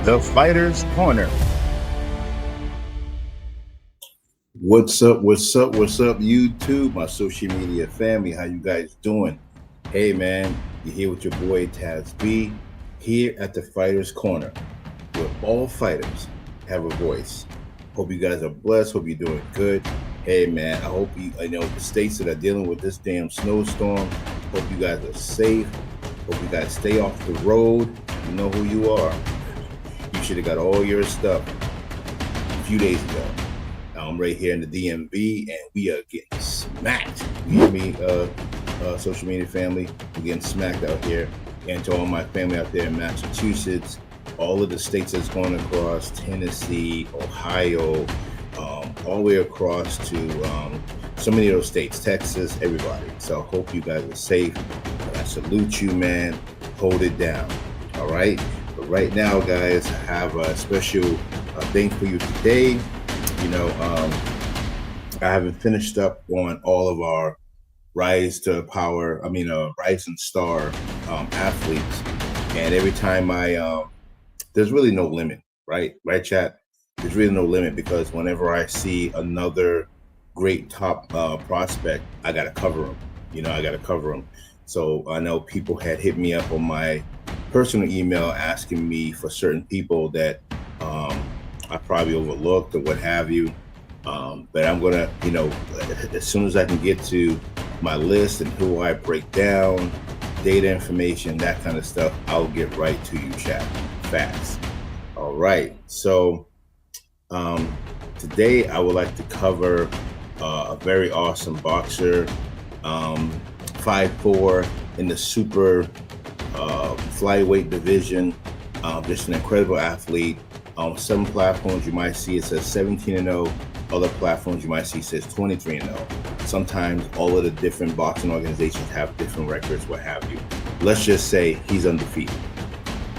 The Fighter's Corner. What's up, YouTube, my social media family? How you guys doing? Hey, man, you're here with your boy, Taz B, here at the Fighter's Corner, where all fighters have a voice. Hope you guys are blessed. Hope you're doing good. Hey, man, I hope I know the states that are dealing with this damn snowstorm. Hope you guys are safe. Hope you guys stay off the road. You know who you are. You should have got all your stuff a few days ago. I'm right here in the DMV, and we are getting smacked. You hear me, social media family? We're getting smacked out here. And to all my family out there in Massachusetts, all of the states that's going across, Tennessee, Ohio, all the way across to so many of those states, Texas, everybody. So I hope you guys are safe. I salute you, man. Hold it down. All right? But right now, guys, I have a special thing for you today. You know, I haven't finished up on all of our RisingStar athletes. And every time there's really no limit, right? Right, chat? There's really no limit, because whenever I see another great top prospect, I got to cover them. You know, I got to cover them. So I know people had hit me up on my personal email asking me for certain people that I probably overlooked or what have you. But I'm gonna, you know, as soon as I can get to my list and who I break down, data information, that kind of stuff, I'll get right to you, chat, fast. All right. So today I would like to cover a very awesome boxer, 5'4", in the super flyweight division. Just an incredible athlete. Some platforms you might see it says 17-0. Other platforms you might see says 23-0. Sometimes all of the different boxing organizations have different records, what have you. Let's just say he's undefeated.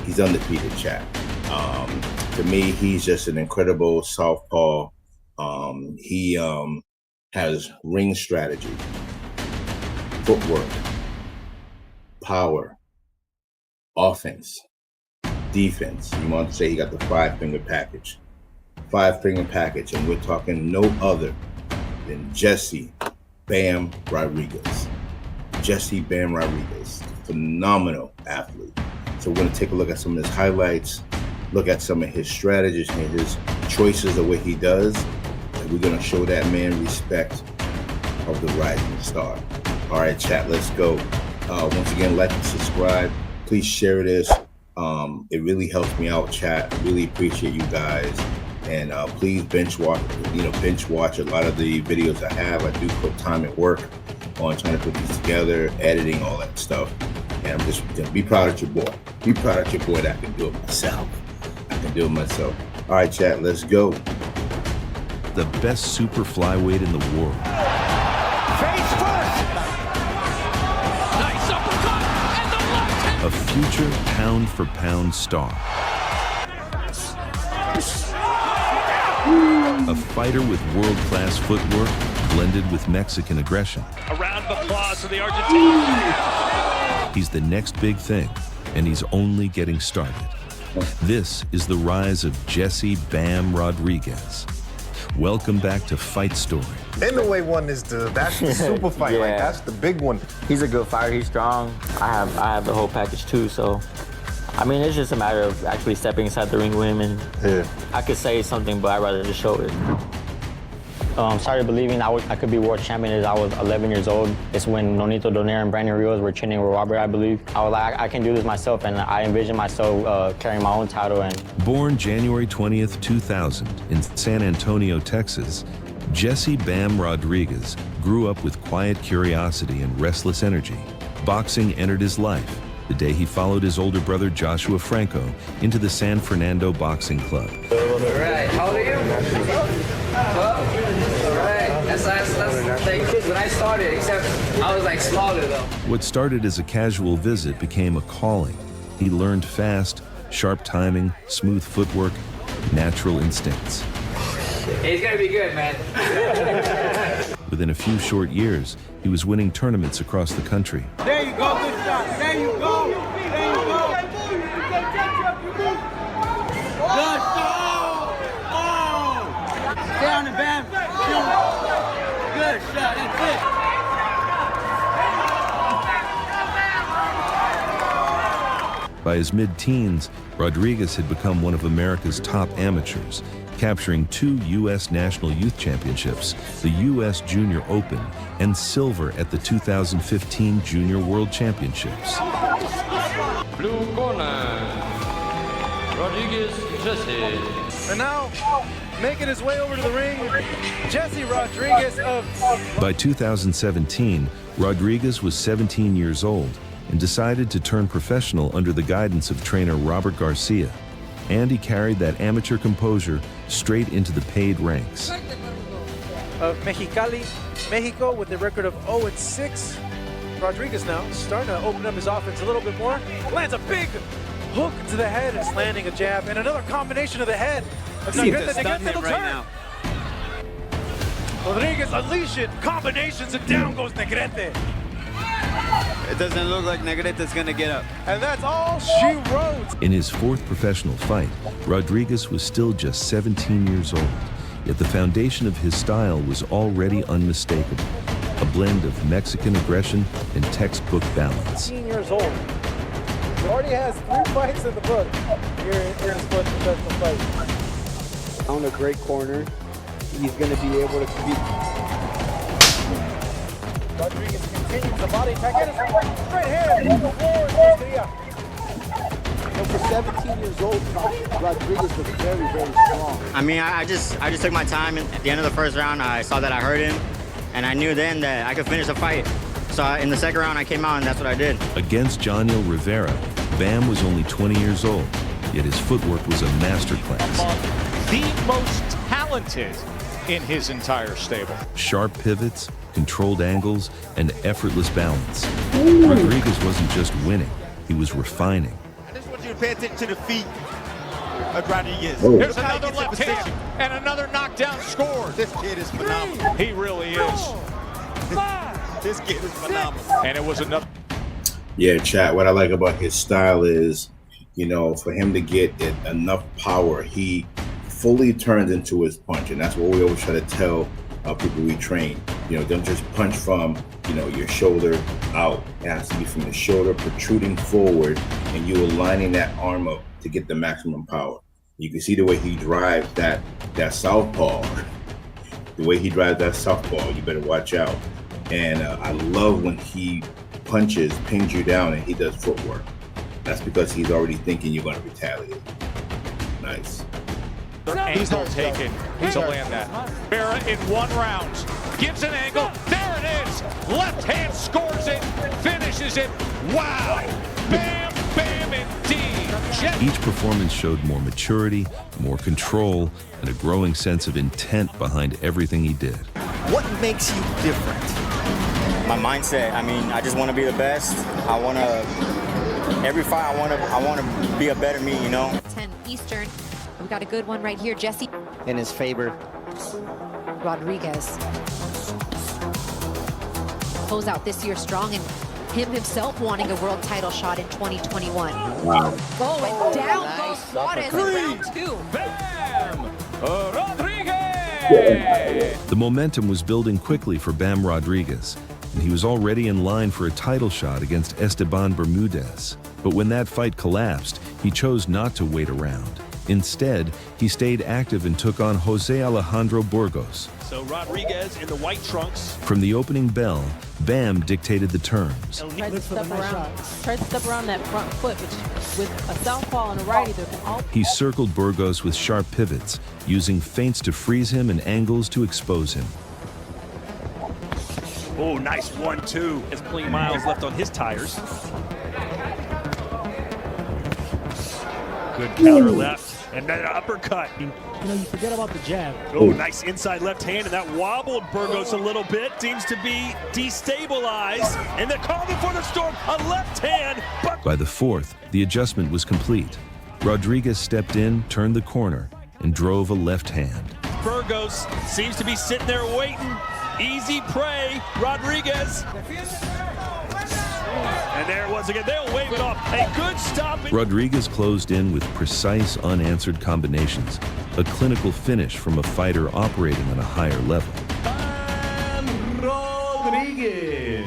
He's undefeated, chat. To me, he's just an incredible southpaw. He has ring strategy, footwork, power, offense, defense. You want to say he got the five-finger package. And we're talking no other than Jesse Bam Rodriguez. Phenomenal athlete. So we're going to take a look at some of his highlights, look at some of his strategies and his choices of what he does, and we're going to show that man respect of the rising star. All right, chat, let's go. Once again, like and subscribe. Please share this. It really helps me out, chat. I really appreciate you guys. And please bench watch a lot of the videos I have. I do put time and work on trying to put these together, editing, all that stuff. And I'm just be proud of your boy. Be proud of your boy that I can do it myself. All right, chat, let's go. The best super flyweight in the world. Face first. Nice uppercut and the left. A future pound-for-pound star. A fighter with world-class footwork blended with Mexican aggression. A round of applause for the Argentine. He's the next big thing, and he's only getting started. This is the rise of Jesse Bam Rodriguez. Welcome back to Fight Story. Middleweight one that's the super fight. Yeah. Like, that's the big one. He's a good fighter. He's strong. I have the whole package too. So, I mean, it's just a matter of actually stepping inside the ring with him, and I could say something, but I'd rather just show it. Started believing I could be world champion as I was 11 years old. It's when Nonito Donaire and Brandon Rios were training with Robert, I believe. I was like, I can do this myself, and I envisioned myself carrying my own title. And Born January 20th, 2000 in San Antonio, Texas, Jesse Bam Rodriguez grew up with quiet curiosity and restless energy. Boxing entered his life the day he followed his older brother Joshua Franco into the San Fernando Boxing Club. All right, how old are you? 12? All right, that's like when I started, except I was like smaller though. What started as a casual visit became a calling. He learned fast, sharp timing, smooth footwork, natural instincts. It's gonna be good, man. Within a few short years, he was winning tournaments across the country. There you go, good shot. There you go. There you go. down and bam. Good shot, that's it. By his mid-teens, Rodriguez had become one of America's top amateurs, capturing 2 U.S. National Youth Championships, the U.S. Junior Open, and silver at the 2015 Junior World Championships. Blue corner, Rodriguez Jesse. And now, making his way over to the ring, Jesse Rodriguez of... By 2017, Rodriguez was 17 years old and decided to turn professional under the guidance of trainer Robert Garcia. And he carried that amateur composure straight into the paid ranks. Of Mexicali, Mexico, with a record of 0-6. Rodriguez now starting to open up his offense a little bit more. Lands a big hook to the head, is landing a jab, and another combination of the head. Rodriguez unleashing combinations, and down goes Negrete. It doesn't look like Negrete's gonna get up. And that's all she wrote. In his 4th professional fight, Rodriguez was still just 17 years old, yet the foundation of his style was already unmistakable, a blend of Mexican aggression and textbook balance. 18 years old. He already has 3 fights in the book here in his 4th professional fight. On a great corner, he's going to be able to compete. Rodriguez continues the body attack. Get his straight hand on the floor. For 17 years old, Rodriguez was very, very strong. I mean, I just took my time. At the end of the first round, I saw that I hurt him, and I knew then that I could finish the fight. So in the second round, I came out, and that's what I did. Against Janiel Rivera, Bam was only 20 years old, yet his footwork was a masterclass. The most talented in his entire stable. Sharp pivots, controlled angles, and effortless balance. Rodriguez wasn't just winning, he was refining. I just want you to pay attention to the feet of Rodriguez. Here's another left hand and another knockdown scored. This kid is phenomenal. He really is. This kid is phenomenal. And it was another. Yeah, chat. What I like about his style is, you know, for him to get enough power, he fully turns into his punch, and that's what we always try to tell people we train. You know, don't just punch from, you know, your shoulder out. It has to be from the shoulder protruding forward, and you aligning that arm up to get the maximum power. You can see the way he drives that southpaw. The way he drives that southpaw, you better watch out. And I love when he punches, pins you down, and he does footwork. That's because he's already thinking you're going to retaliate. Nice. Angle taken to land that. Vera in 1 round gives an angle. There it is. Left hand scores it, finishes it. Wow. Bam, bam, indeed. Each performance showed more maturity, more control, and a growing sense of intent behind everything he did. What makes you different? My mindset. I mean, I just want to be the best. I want to. Every fight, I want to be a better me. You know. 10 Eastern. We got a good one right here, Jesse. In his favor. Rodriguez. Close out this year strong, and him himself wanting a world title shot in 2021. Wow. Going down goes Suarez in round 2. Bam! Rodriguez! The momentum was building quickly for Bam Rodriguez, and he was already in line for a title shot against Esteban Bermudez. But when that fight collapsed, he chose not to wait around. Instead, he stayed active and took on Jose Alejandro Burgos. So Rodriguez in the white trunks. From the opening bell, Bam dictated the terms. Try to step around that front foot, which with a southpaw and a righty, there can all. He circled Burgos with sharp pivots, using feints to freeze him and angles to expose him. Oh, nice 1-2. Has plenty miles left on his tires. Good counter left. And then an uppercut. You know, you forget about the jab. Oh, nice inside left hand, and that wobbled Burgos a little bit. Seems to be destabilized. And they're calling for the storm. A left hand. But by the 4th, the adjustment was complete. Rodriguez stepped in, turned the corner, and drove a left hand. Burgos seems to be sitting there waiting. Easy prey. Rodriguez. And there it was again. They'll wave it off. A good stop. Rodriguez closed in with precise, unanswered combinations, a clinical finish from a fighter operating on a higher level. Rodriguez.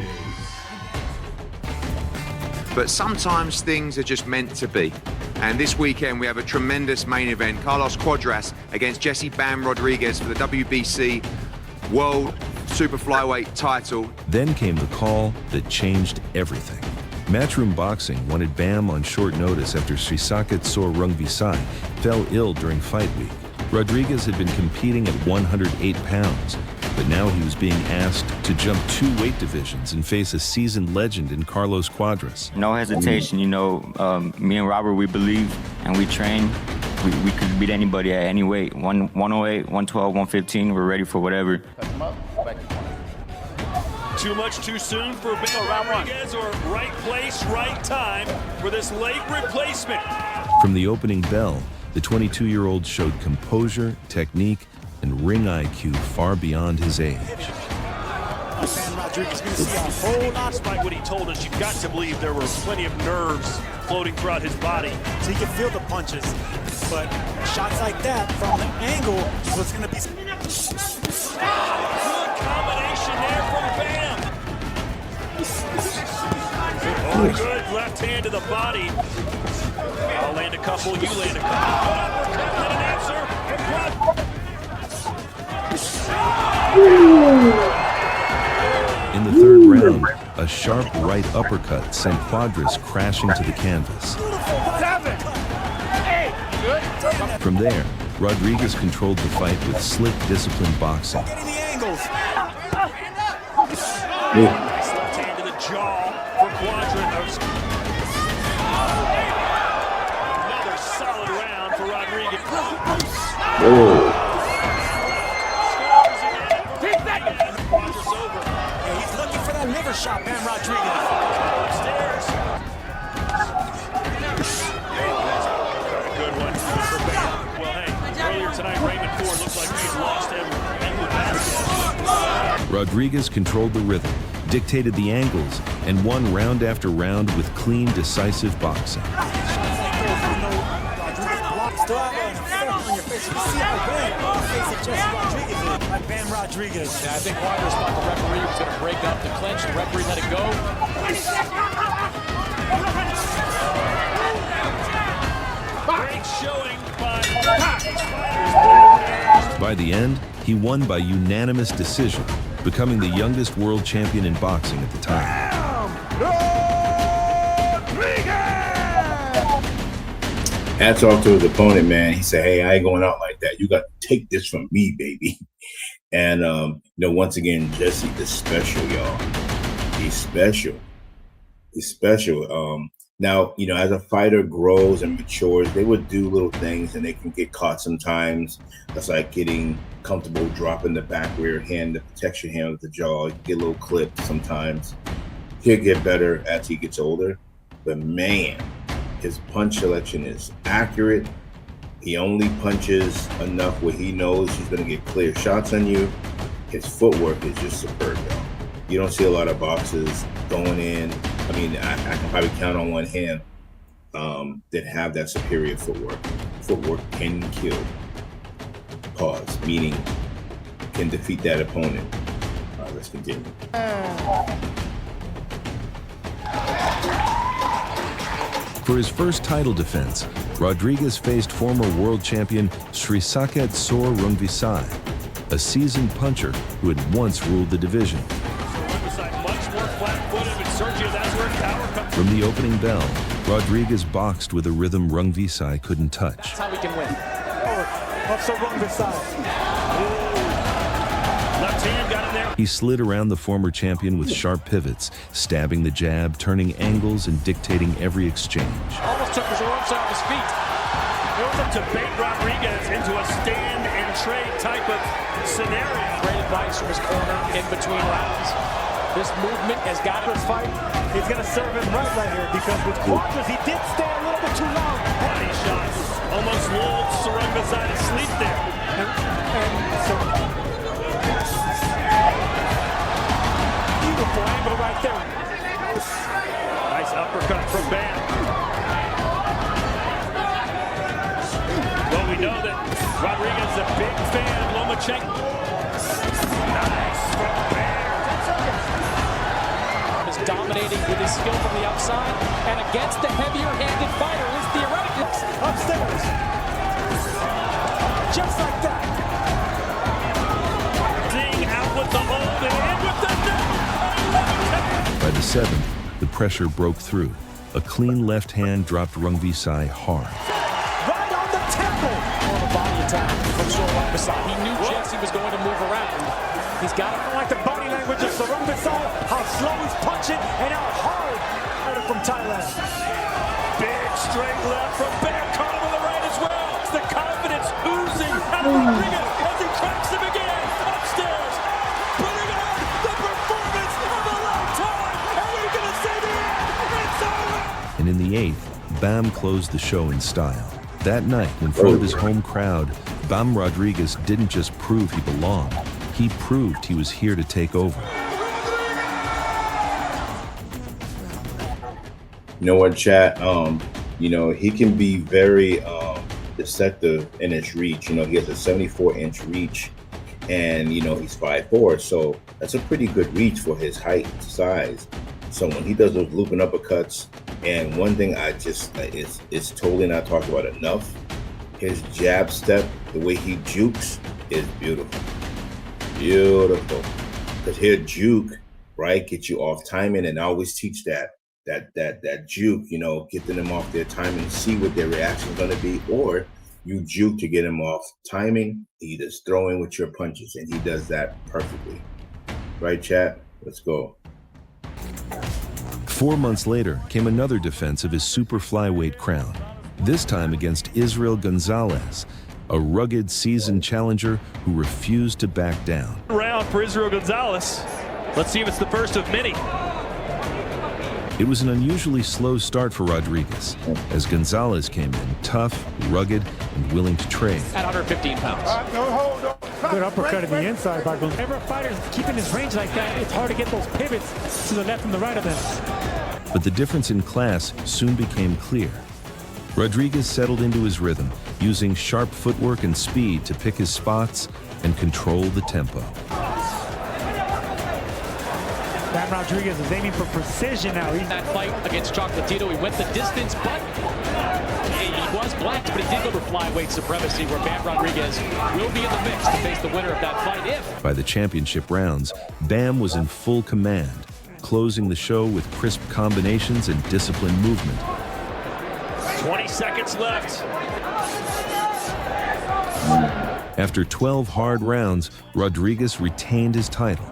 But sometimes things are just meant to be. And this weekend we have a tremendous main event. Carlos Cuadras against Jesse Bam Rodriguez for the WBC World Super Flyweight title. Then came the call that changed everything. Matchroom Boxing wanted Bam on short notice after Srisaket Sor Rungvisai fell ill during fight week. Rodriguez had been competing at 108 pounds, but now he was being asked to jump 2 weight divisions and face a seasoned legend in Carlos Cuadras. No hesitation, you know, me and Robert, we believe and we train. We could beat anybody at any weight, 108, 112, 115, we're ready for whatever. Too much too soon for Bam Rodriguez, or right place, right time for this late replacement. From the opening bell, the 22-year-old showed composure, technique, and ring IQ far beyond his age. Bam Rodriguez going to see a whole lot. Despite what he told us, you've got to believe there were plenty of nerves floating throughout his body. So he can feel the punches. But shots like that from the angle was going to be... Good combination there from Bam. Oh, good left hand to the body. I'll land a couple, you land a couple. Good uppercut and an answer from In the third round, a sharp right uppercut sent Cuadras crashing to the canvas. From there, Rodriguez controlled the fight with slick, disciplined boxing. Getting the angles. Nice left hand to the jaw for Cuadras. Another solid round for Rodriguez. He's looking for that liver shot, Bam Rodriguez. Upstairs. Good one for Bam. Well, hey, earlier tonight, Raymond Ford looks like he's lost him. Rodriguez controlled the rhythm, dictated the angles, and won round after round with clean, decisive boxing. Bam Rodriguez. Yeah, I think Cuadras thought the referee was going to break up the clinch. The referee let it go. Great showing By the end, he won by unanimous decision, becoming the youngest world champion in boxing at the time. Hats off to his opponent, man. He said, hey, I ain't going out like that. You got to take this from me, baby. And, you know, once again, Jesse is special, y'all. He's special. He's special. Now, you know, as a fighter grows and matures, they would do little things and they can get caught sometimes. That's like getting comfortable dropping the back rear hand to protect your hand with the jaw. Get a little clipped sometimes. He'll get better as he gets older. But, man, his punch selection is accurate. He only punches enough where he knows he's going to get clear shots on you. His footwork is just superb, though. You don't see a lot of boxers going in. I mean, I can probably count on one hand that have that superior footwork. Footwork can kill. Pause, meaning can defeat that opponent. All right, let's continue. For his first title defense, Rodriguez faced former world champion Srisaket Sor Rungvisai, a seasoned puncher who had once ruled the division. From the opening bell, Rodriguez boxed with a rhythm Rungvisai couldn't touch. That's how we can win. Left hand got him there. He slid around the former champion with sharp pivots, stabbing the jab, turning angles, and dictating every exchange. Almost took his arms off his feet. It was up to bait Rodriguez into a stand and trade type of scenario. Great advice from his corner in between rounds. This movement has got to fight. He's going to serve him right here because with Cuadras, he did stay a little bit too long. Body shots almost lulled Rungvisai to sleep there. Beautiful angle right there. Nice switching. Nice from Bam. Is dominating with his skill from the outside, and against the heavier-handed fighter is theoretically upstairs. Just like that. Ding out with the hold and in with the net. By the 7th, the pressure broke through. A clean left hand dropped Rungvisai hard. Right on the temple. On the body attack from Rungvisai. He knew Jesse was going to move around. He's got it like the body language of Rungvisai. How slow he's punching and how hard from Thailand. Big straight left from Bam. Caught him with the right as well. It's the confidence oozing out of Rodriguez as he cracks him again. Upstairs. Putting on the performance of a lifetime. And we're going to see the end. It's over. And in the 8th, Bam closed the show in style. That night, in front of his home crowd, Bam Rodriguez didn't just prove he belonged. He proved he was here to take over. You know what, chat? You know, he can be very deceptive in his reach. You know, he has a 74-inch reach, and you know he's 5'4", so that's a pretty good reach for his height and size. So when he does those looping uppercuts, and one thing I just it's totally not talked about enough, his jab step, the way he jukes is beautiful. Beautiful. Because here juke, right, get you off timing, and I always teach that juke, you know, getting them off their timing and see what their reaction is going to be, or you juke to get him off timing, he just throw in with your punches, and he does that perfectly. Right, chat? Let's go. 4 months later came another defense of his super flyweight crown, this time against Israel Gonzalez, a rugged, seasoned challenger who refused to back down. Round for Israel Gonzalez. Let's see if it's the first of many. It was an unusually slow start for Rodriguez, as Gonzalez came in tough, rugged, and willing to trade. At 115 pounds. Good uppercut in the inside by Gonzalez. Whenever a fighter's keeping his range like that, it's hard to get those pivots to the left and the right of them. But the difference in class soon became clear. Rodriguez settled into his rhythm, using sharp footwork and speed to pick his spots and control the tempo. Bam Rodriguez is aiming for precision now. In that fight against Chocolatito, he went the distance, but he was blacked, but he did go for flyweight supremacy, where Bam Rodriguez will be in the mix to face the winner of that fight if... By the championship rounds, Bam was in full command, closing the show with crisp combinations and disciplined movement. 20 seconds left. After 12 hard rounds, Rodriguez retained his title.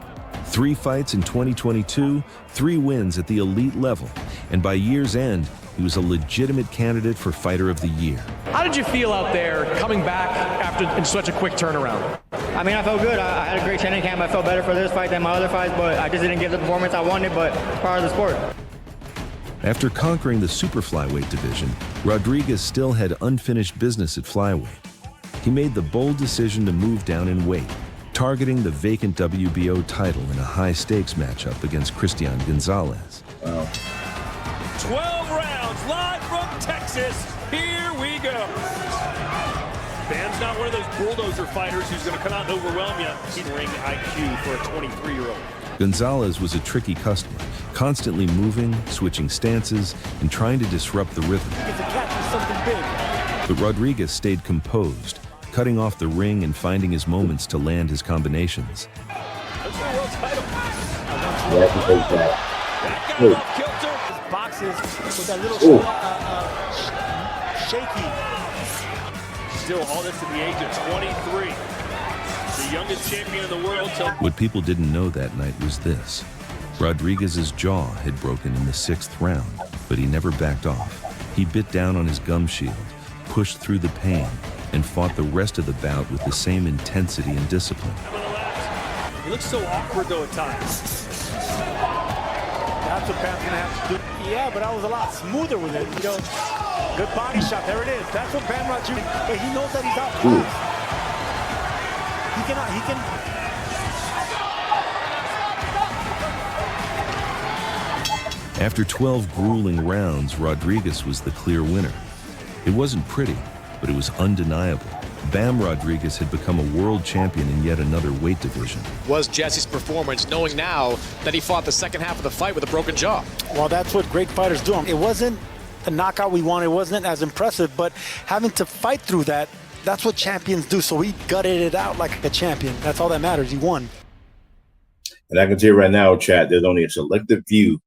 3 fights in 2022, 3 wins at the elite level, and by year's end, he was a legitimate candidate for Fighter of the Year. How did you feel out there coming back after in such a quick turnaround? I mean, I felt good. I had a great training camp. I felt better for this fight than my other fights, but I just didn't give the performance I wanted, but it's part of the sport. After conquering the super flyweight division, Rodriguez still had unfinished business at flyweight. He made the bold decision to move down in weight, targeting the vacant WBO title in a high-stakes matchup against Christian Gonzalez. Wow. 12 rounds, live from Texas. Here we go. Bam's not one of those bulldozer fighters who's going to come out and overwhelm you. He's ring IQ for a 23-year-old. Gonzalez was a tricky customer, constantly moving, switching stances, and trying to disrupt the rhythm. It's a catch with something big. But Rodriguez stayed composed, cutting off the ring and finding his moments to land his combinations. That's the world title. That guy kilter. Boxes with that little shaky. Still all this at the age of 23. The youngest champion in the world. What people didn't know that night was this. Rodriguez's jaw had broken in the 6th round, but he never backed off. He bit down on his gum shield, pushed through the pain, and fought the rest of the bout with the same intensity and discipline. He looks so awkward though at times. That's what Bam's gonna have to do. Yeah, but I was a lot smoother with it. You know, good body shot. There it is. That's what Bam Rodriguez. But he knows that he's out. He can. After 12 grueling rounds, Rodriguez was the clear winner. It wasn't pretty, but it was undeniable. Bam Rodriguez had become a world champion in yet another weight division. Was Jesse's performance, knowing now that he fought the second half of the fight with a broken jaw? Well, that's what great fighters do. It wasn't the knockout we wanted. It wasn't as impressive, but having to fight through that, that's what champions do. So he gutted it out like a champion. That's all that matters. He won. And I can tell you right now, chat, there's only a selective few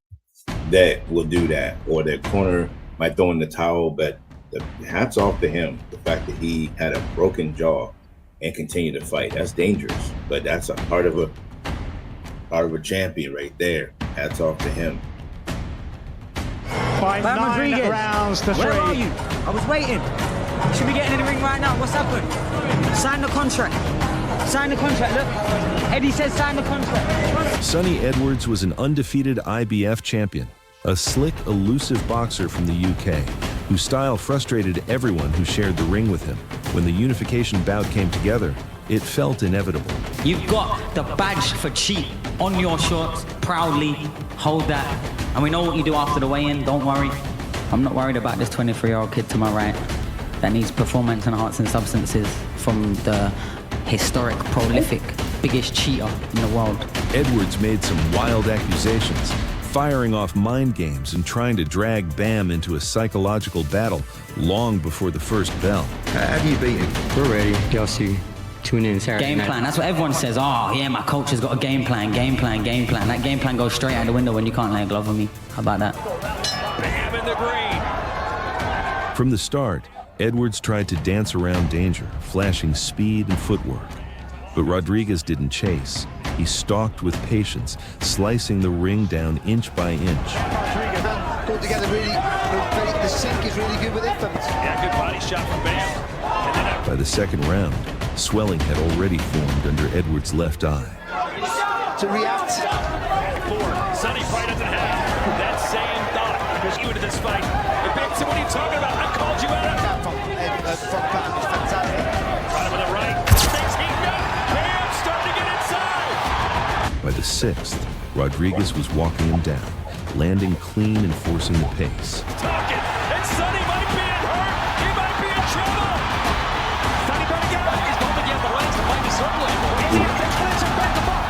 that will do that, or their corner might throw in the towel, but the hats off to him. The fact that he had a broken jaw and continued to fight, that's dangerous. But that's a part of a champion right there. Hats off to him. By Bam 9 Rodriguez, rounds to 3. where are you? I was waiting. You should be getting in the ring right now. What's happened? Sign the contract. Sign the contract. Look, Eddie says sign the contract. Sonny Edwards was an undefeated IBF champion, a slick, elusive boxer from the UK, whose style frustrated everyone who shared the ring with him. When the unification bout came together, it felt inevitable. You've got the badge for cheat on your shorts. Proudly hold that. And we know what you do after the weigh-in. Don't worry. I'm not worried about this 23-year-old kid to my right that needs performance-enhancing substances from the historic, prolific, biggest cheater in the world. Edwards made some wild accusations, firing off mind games and trying to drag Bam into a psychological battle long before the first bell. How do you beat him? We're ready. Y'all see. Tune in Saturday Game night. plan. That's what everyone says. Oh, yeah, my coach has got a game plan, game plan, game plan. That game plan goes straight out the window when you can't lay a glove on me. How about that? Bam in the green. From the start, Edwards tried to dance around danger, flashing speed and footwork. But Rodriguez didn't chase. He stalked with patience, slicing the ring down inch by inch. Pulled together really, the sink is really good with it. Yeah, good body shot from Bam. By the second round, swelling had already formed under Edwards' left eye. To react. Sonny probably doesn't have that same thought. Because you into this fight. But Benson, what are you talking about? I called you out. From Bam is fantastic. Got him on the right. Things heating up. Bam starting to get inside. By the sixth, Rodriguez was walking him down, landing clean and forcing the pace. Talking. And Sonny might be hurt. He might be in trouble. Sonny better get up. He's going to get the legs. The fight is circling. He's going to clinch and back the ball.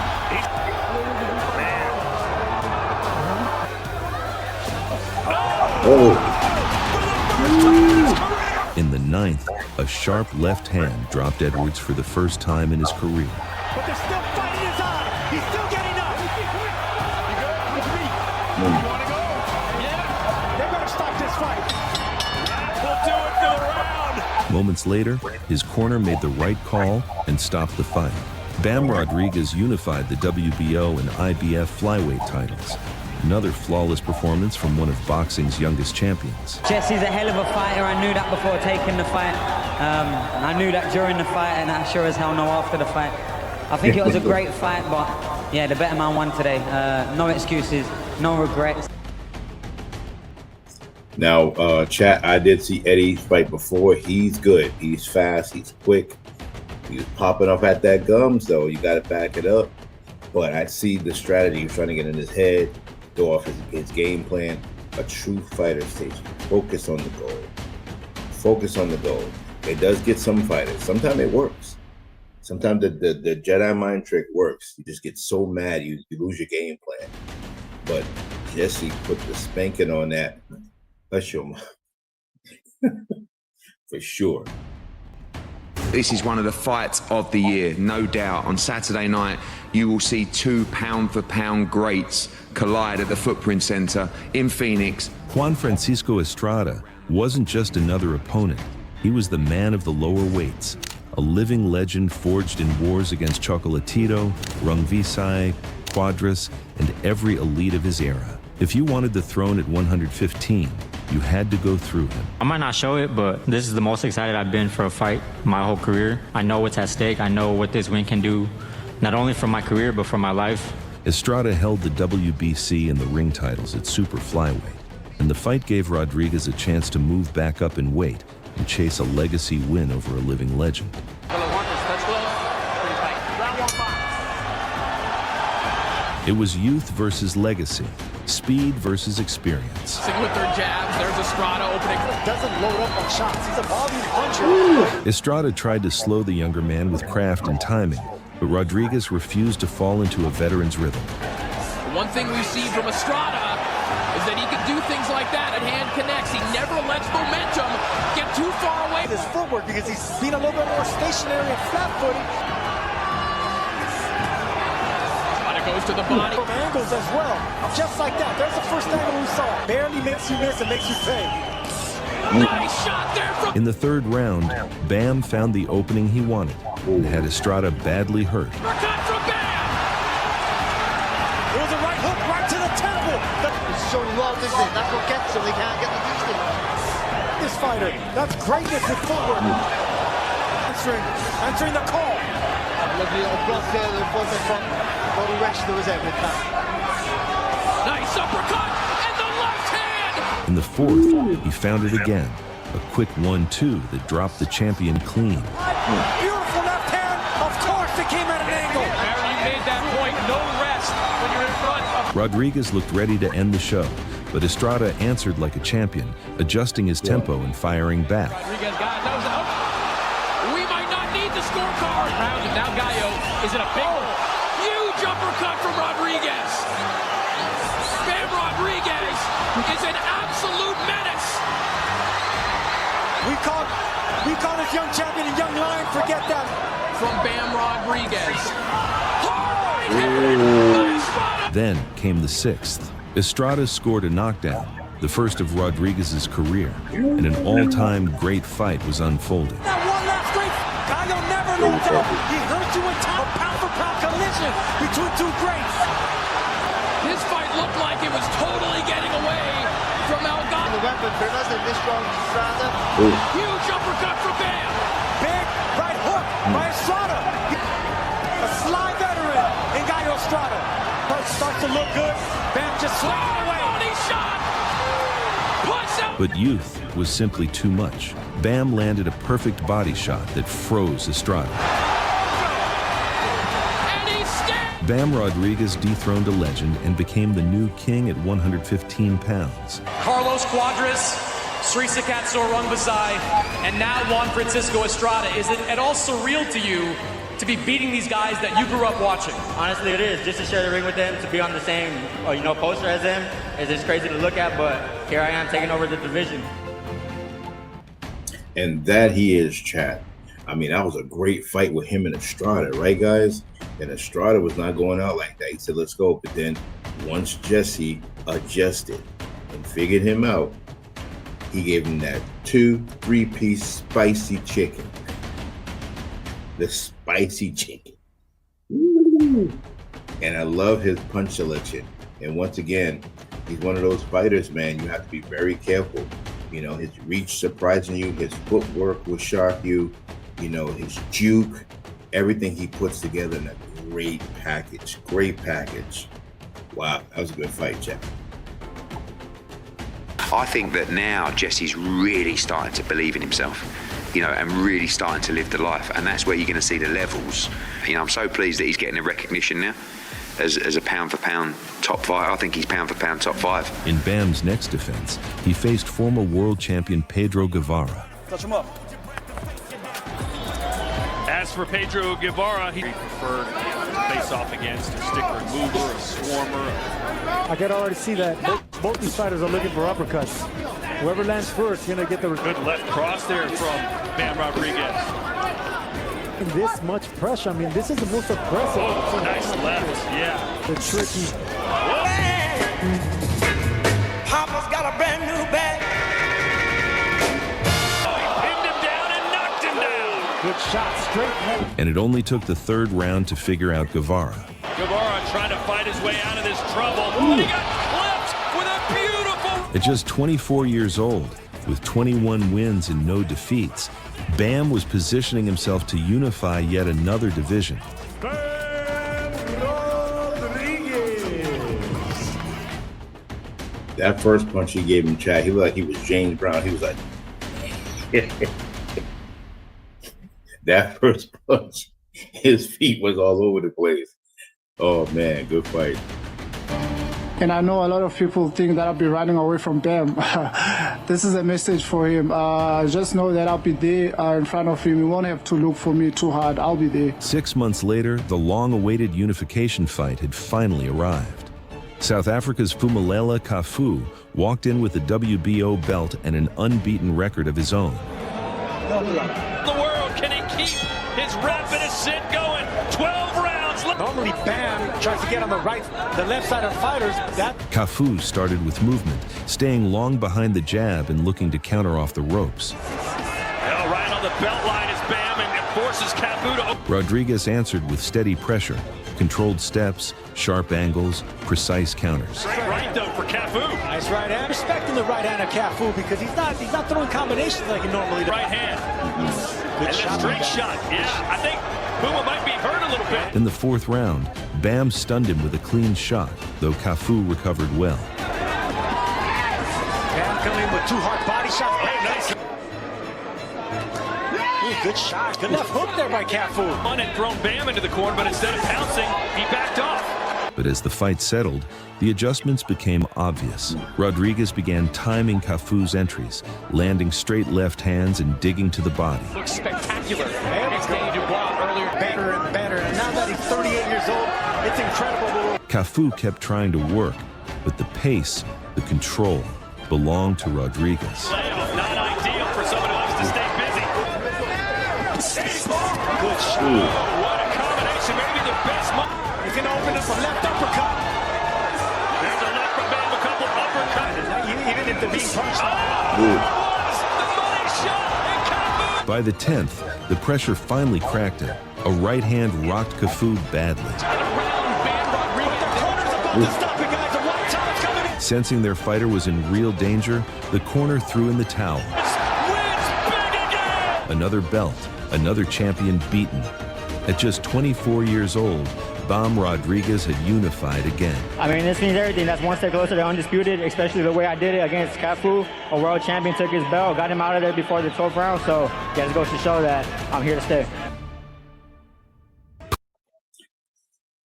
In the ninth, a sharp left hand dropped Edwards for the first time in his career. But there's still fight in his eye. He's still getting up. You want to go? Yeah. They better stop this fight. We'll do it for the round. Moments later, his corner made the right call and stopped the fight. Bam Rodriguez unified the WBO and IBF flyweight titles. Another flawless performance from one of boxing's youngest champions. Jesse's a hell of a fighter. I knew that before taking the fight. I knew that during the fight, and I sure as hell know after the fight. I think it was a great fight, but yeah, the better man won today. No excuses, no regrets. Now, chat, I did see Eddie fight before. He's good. He's fast. He's quick. He's popping off at that gums, though. You got to back it up. But I see the strategy. He's trying to get in his head, go off his game plan. A true fighter stage. Focus on the goal. Focus on the goal. It does get some fighters. Sometimes it works. Sometimes the Jedi mind trick works. You just get so mad you lose your game plan. But Jesse put the spanking on that. Bless your mind. For sure. This is one of the fights of the year, no doubt. On Saturday night, you will see two pound-for-pound greats collide at the Footprint Center in Phoenix. Juan Francisco Estrada wasn't just another opponent. He was the man of the lower weights, a living legend forged in wars against Chocolatito, Rungvisai, Quadras, and every elite of his era. If you wanted the throne at 115, you had to go through him. I might not show it, but this is the most excited I've been for a fight my whole career. I know what's at stake. I know what this win can do, not only for my career, but for my life. Estrada held the WBC and the ring titles at super flyweight, and the fight gave Rodriguez a chance to move back up in weight and chase a legacy win over a living legend. It was youth versus legacy, Speed versus experience. With their jabs, there's Estrada opening. Doesn't load up on shots. He's a volume puncher. Estrada tried to slow the younger man with craft and timing, but Rodriguez refused to fall into a veteran's rhythm. One thing we've seen from Estrada is that he can do things like that and hand connects. He never lets momentum get too far away. His footwork, because he's being a little bit more stationary and flat-footed. Estrada goes to the body. From angles as well. Just like that. There's the first angle we saw. Barely makes you miss and makes you pay. Nice shot there from... In the third round, Bam found the opening he wanted and had Estrada badly hurt. Uppercut from Bam! It was a right hook right to the temple. It's so long, isn't it? That's what gets him. He can't get the distance. This fighter, that's greatness with footwork. Answering the call. Lovely little block there that wasn't from body rest that was there with that. Nice uppercut and the left hand! In the fourth, he found it again. A quick 1-2 that dropped the champion clean. Beautiful left hand. Of course it came at an angle. Barry, you made that point. No rest when you're in front of... Rodriguez looked ready to end the show, but Estrada answered like a champion, adjusting his tempo and firing back. Rodriguez got it. That was out. We might not need the scorecard. Round and now Gallo is in a big, huge uppercut from Rodriguez. Bam Rodriguez is an absolute menace. We call this young champion a young lion. Forget that. From Bam Rodriguez. Hard right. Then came the sixth. Estrada scored a knockdown, the first of Rodriguez's career, and an all-time great fight was unfolding. That one last great. Gallo never looked up. He hurt you in time. A pound-for-pound collision between two greats. This fight looked like it was totally getting away from Algado. The weapon for us in this round, Estrada. Huge uppercut from Bam. Big right hook by Estrada. A sly veteran in Gallo Estrada. First starts to look good. Bam just swinging away. Body shot. Puts out. But youth was simply too much. Bam landed a perfect body shot that froze Estrada. And he's stabbed. Bam Rodriguez dethroned a legend and became the new king at 115 pounds. Carlos Cuadras, Srisakat Sorungbasai, and now Juan Francisco Estrada. Is it at all surreal to you to be beating these guys that you grew up watching? Honestly, it is. Just to share the ring with them, to be on the same, poster as them, is just crazy to look at. But here I am taking over the division. And that he is, chat. I mean, that was a great fight with him and Estrada, right, guys? And Estrada was not going out like that. He said, let's go. But then once Jesse adjusted and figured him out, he gave him that 2-3-piece spicy chicken. The spicy chicken. Ooh. And I love his punch selection. And once again, he's one of those fighters, man. You have to be very careful. You know, his reach surprising you, his footwork will shock you, his juke, everything he puts together in a great package. Great package. Wow, that was a good fight, Jack. I think that now Jesse's really starting to believe in himself, and really starting to live the life. And that's where you're going to see the levels. I'm so pleased that he's getting a recognition now as a pound-for-pound top fighter. I think he's pound-for-pound top 5. In Bam's next defense, he faced former world champion Pedro Guevara. Touch him up. As for Pedro Guevara, he preferred to face off against a stick remover, a swarmer. I can already see that both these fighters are looking for uppercuts. Whoever lands first, going to get the good left cross there from Bam Rodriguez. This much pressure, I mean, this is the most aggressive. Oh, nice left, yeah. The tricky. Papa's got a brand new bag. Good shot, straight head. And it only took the third round to figure out Guevara. Guevara trying to fight his way out of this trouble. And he got clipped with a beautiful... At just 24 years old, with 21 wins and no defeats, Bam was positioning himself to unify yet another division. Bam Rodriguez. That first punch he gave him, Chad, he looked like he was James Brown. He was like... That first punch, his feet was all over the place. Oh, man, good fight. And I know a lot of people think that I'll be running away from Bam. This is a message for him. Just know that I'll be there in front of him. He won't have to look for me too hard. I'll be there. 6 months later, the long-awaited unification fight had finally arrived. South Africa's Phumelela Kafu walked in with the WBO belt and an unbeaten record of his own. The world, can he keep his rapid ascent going? 12 rounds. Normally Bam tries to get on the left side of fighters. Kafu started with movement, staying long behind the jab and looking to counter off the ropes. Well, right on the belt line is Bam, and it forces Kafu to... Rodriguez answered with steady pressure, controlled steps, sharp angles, precise counters. Great right, though, for Kafu. Nice right hand. Respecting the right hand of Kafu because he's not throwing combinations like he normally does. Right hand. Good and shot. a straight shot. Yeah, I think Puma might be hurt a little bit. In the 4th round, Bam stunned him with a clean shot, though Kafu recovered well. Bam coming in with 2 hard body shots. Oh, nice. Ooh, good shot. Good left hook there by Kafu. On and thrown Bam into the corner, but instead of pouncing, he backed off. But as the fight settled, the adjustments became obvious. Rodriguez began timing Kafu's entries, landing straight left hands and digging to the body. Looks spectacular. It's Danny Dubois earlier, better and better. And now that he's 38 years old, it's incredible. Kafu kept trying to work, but the pace, the control, belonged to Rodriguez. Layoff, not ideal for someone who likes to stay busy. Good shot. Oh, what a combination. Maybe the best. He's going to open up a left uppercut. There's a left from Bam, a couple uppercuts. Even if they're being punched. By the 10th, the pressure finally cracked him. A right hand rocked Kafu badly. Sensing their fighter was in real danger, the corner threw in the towel. Another belt, another champion beaten. At just 24 years old, Bam Rodriguez had unified again. I mean, this means everything. That's one step closer to undisputed, especially the way I did it against Kafu. A world champion took his belt, got him out of there before the 12th round, so it just goes to show that I'm here to stay.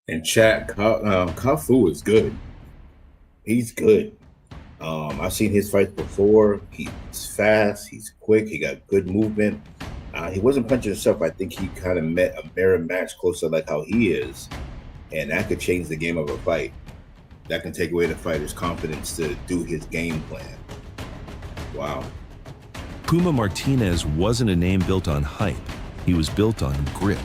And chat, Kafu is good. He's good. I've seen his fights before. He's fast. He's quick. He got good movement. He wasn't punching himself. I think he kind of met a mirror match closer like how he is. And that could change the game of a fight. That can take away the fighter's confidence to do his game plan. Wow. Puma Martinez wasn't a name built on hype. He was built on grit.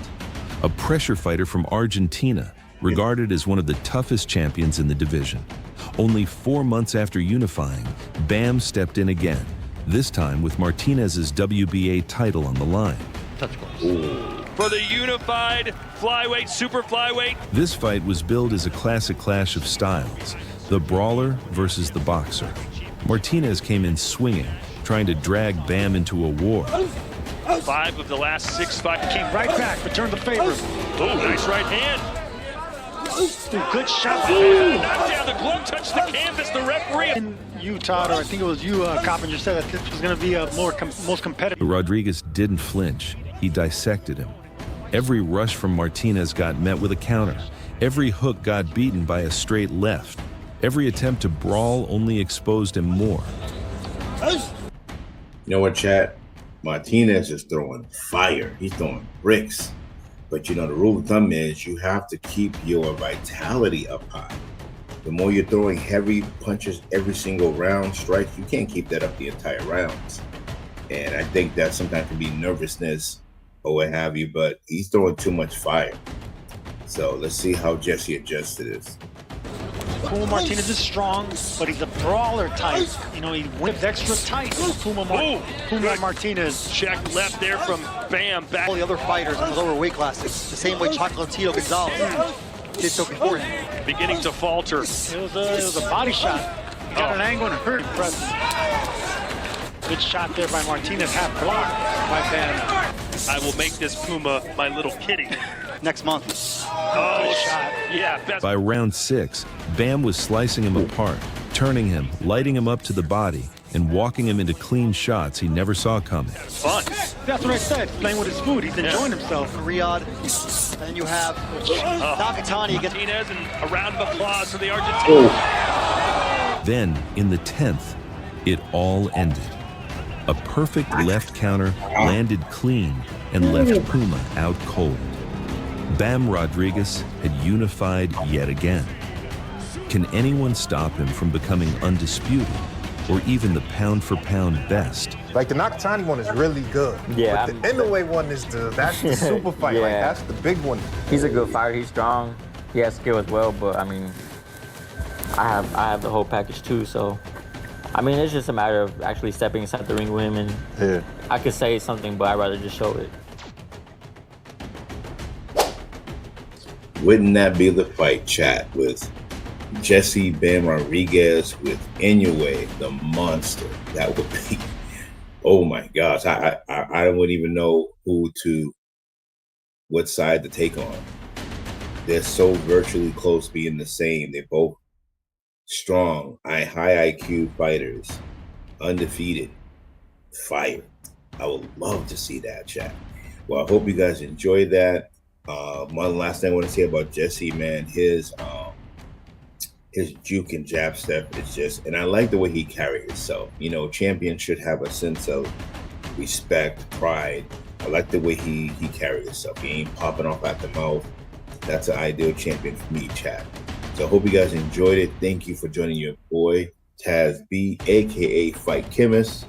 A pressure fighter from Argentina, regarded as one of the toughest champions in the division. Only 4 months after unifying, Bam stepped in again, this time with Martinez's WBA title on the line. For the unified flyweight, super flyweight. This fight was billed as a classic clash of styles, the brawler versus the boxer. Martinez came in swinging, trying to drag Bam into a war. 5 of the last 6 fights. Came right back, returned the favor. Oh, nice right hand. Good shot. Knocked down, the glove touched the canvas, the referee. And you, Todd, or I think it was you, Coppinger, said that this was going to be a most competitive. But Rodriguez didn't flinch. He dissected him. Every rush from Martinez got met with a counter. Every hook got beaten by a straight left. Every attempt to brawl only exposed him more. You know what, chat? Martinez is throwing fire. He's throwing bricks. But you know, the rule of thumb is you have to keep your vitality up high. The more you're throwing heavy punches every single round, strikes, you can't keep that up the entire rounds. And I think that sometimes can be nervousness or what have you, but he's throwing too much fire. So let's see how Jesse adjusts to this. Puma Martinez is strong, but he's a brawler type. You know, he whips extra tight. Puma Martinez. Check left there from Bam. Back. All the other fighters in the lower weight classes, the same way Chocolatito Gonzalez did so before him. Beginning to falter. It was a body shot. He got an angle and hurt. Impressive. Good shot there by Martinez, half blocked by Bam. I will make this Puma my little kitty. Next month. Oh, shot. Yeah, best. By round 6, Bam was slicing him apart, turning him, lighting him up to the body, and walking him into clean shots he never saw coming. Fun. That's what I said. Playing with his food. He's enjoying himself. Riyadh, and then you have Nakatani against Martinez, and a round of applause for the Argentine. Then, in the 10th, it all ended. A perfect left counter landed clean and left Puma out cold. Bam Rodriguez had unified yet again. Can anyone stop him from becoming undisputed or even the pound-for-pound best? Like the Nakatani one is really good. Yeah. But the Inoue one is that's the super fight. Yeah. Like that's the big one. He's a good fighter. He's strong. He has skill as well. But I mean, I have the whole package too. So, I mean, it's just a matter of actually stepping inside the ring with him, and I could say something, but I'd rather just show it. Wouldn't that be the fight, chat, with Jesse Bam Rodriguez with Inoue, the monster? That would be, oh my gosh, I wouldn't even know what side to take on. They're so virtually close, being the same. They're both strong, high IQ fighters, undefeated, fire. I would love to see that, chat. Well, I hope you guys enjoyed that. One last thing I want to say about Jesse, man, his juke and jab step is just, and I like the way he carried himself. You know, champions should have a sense of respect, pride. I like the way he carried himself. He ain't popping off at the mouth. That's an ideal champion for me, chat. So I hope you guys enjoyed it. Thank you for joining your boy, Taz B, aka Fight Chemist,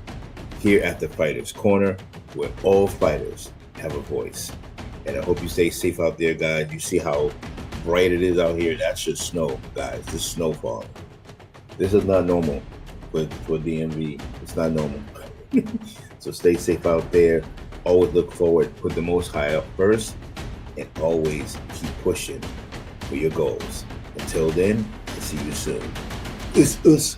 here at the Fighters Corner, where all fighters have a voice. And I hope you stay safe out there, guys. You see how bright it is out here? That's just snow, guys. This snow falling. This is not normal for DMV. It's not normal. So stay safe out there. Always look forward. Put the Most High up first. And always keep pushing for your goals. Until then, I'll see you soon. It's us.